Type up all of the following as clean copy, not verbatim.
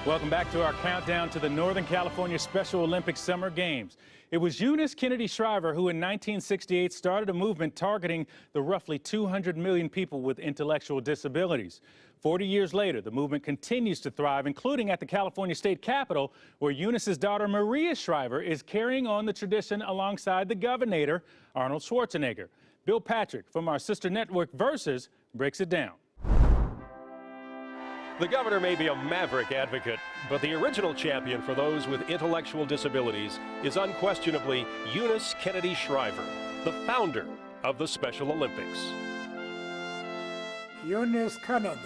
Welcome back to our countdown to the Northern California Special Olympics Summer Games. It was Eunice Kennedy Shriver who in 1968 started a movement targeting the roughly 200 million people with intellectual disabilities. 40 years later, the movement continues to thrive, including at the California State Capitol, where Eunice's daughter Maria Shriver is carrying on the tradition alongside the governor, Arnold Schwarzenegger. Bill Patrick from our sister network Versus breaks it down. The governor may be a maverick advocate, but the original champion for those with intellectual disabilities is unquestionably Eunice Kennedy Shriver, the founder of the Special Olympics. Eunice Kennedy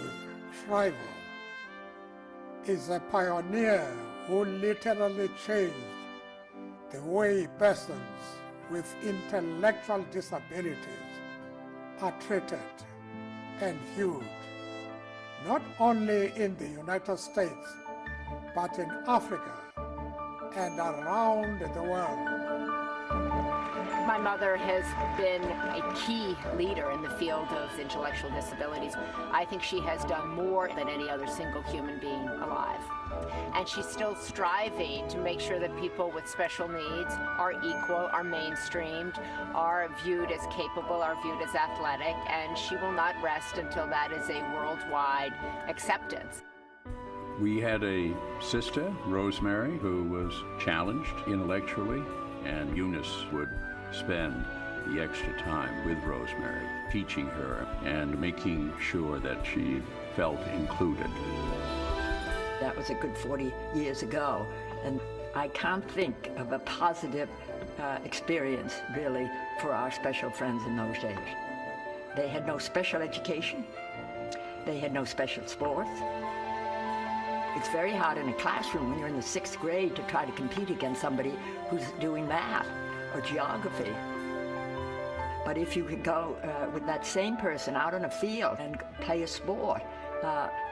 Shriver is a pioneer who literally changed the way persons with intellectual disabilities are treated and viewed, not only in the United States, but in Africa and around the world. My mother has been a key leader in the field of intellectual disabilities. I think she has done more than any other single human being alive. And she's still striving to make sure that people with special needs are equal, are mainstreamed, are viewed as capable, are viewed as athletic, and she will not rest until that is a worldwide acceptance. We had a sister, Rosemary, who was challenged intellectually, and Eunice would spend the extra time with Rosemary, teaching her and making sure that she felt included. That was a good 40 years ago, and I can't think of a positive experience, really, for our special friends in those days. They had no special education. They had no special sports. It's very hard in a classroom when you're in the 6th grade to try to compete against somebody who's doing math or geography. But if you could go with that same person out on a field and play a sport,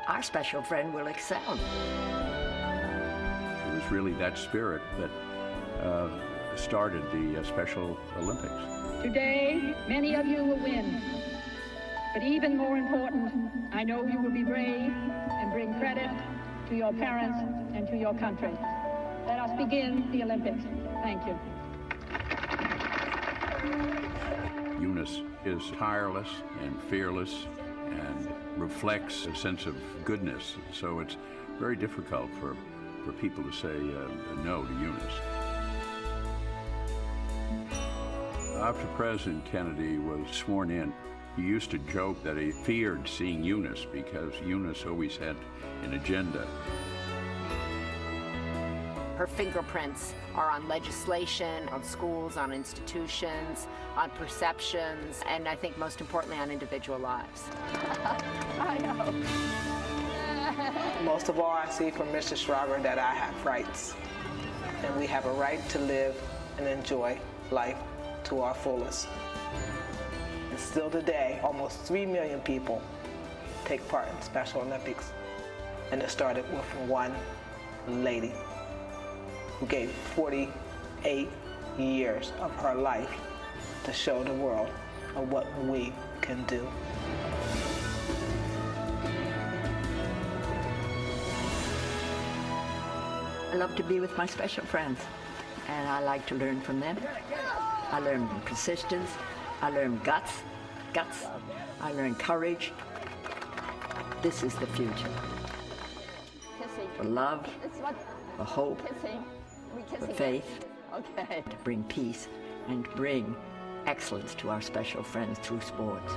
our special friend will excel. It was really that spirit that started the Special Olympics. Today, many of you will win. But even more important, I know you will be brave and bring credit to your parents and to your country. Let us begin the Olympics. Thank you. Eunice is tireless and fearless and reflects a sense of goodness, so it's very difficult for people to say no to Eunice. After President Kennedy was sworn in, he used to joke that he feared seeing Eunice because Eunice always had an agenda. Her fingerprints are on legislation, on schools, on institutions, on perceptions, and I think most importantly on individual lives. I know. Most of all, I see from Mrs. Shriver that I have rights, and we have a right to live and enjoy life to our fullest. And still today, almost 3 million people take part in Special Olympics, and it started with one lady who gave 48 years of her life to show the world of what we can do. I love to be with my special friends, and I like to learn from them. I learn persistence, I learn guts, I learn courage. This is the future. For love, for hope, for faith, to bring peace and bring excellence to our special friends through sports.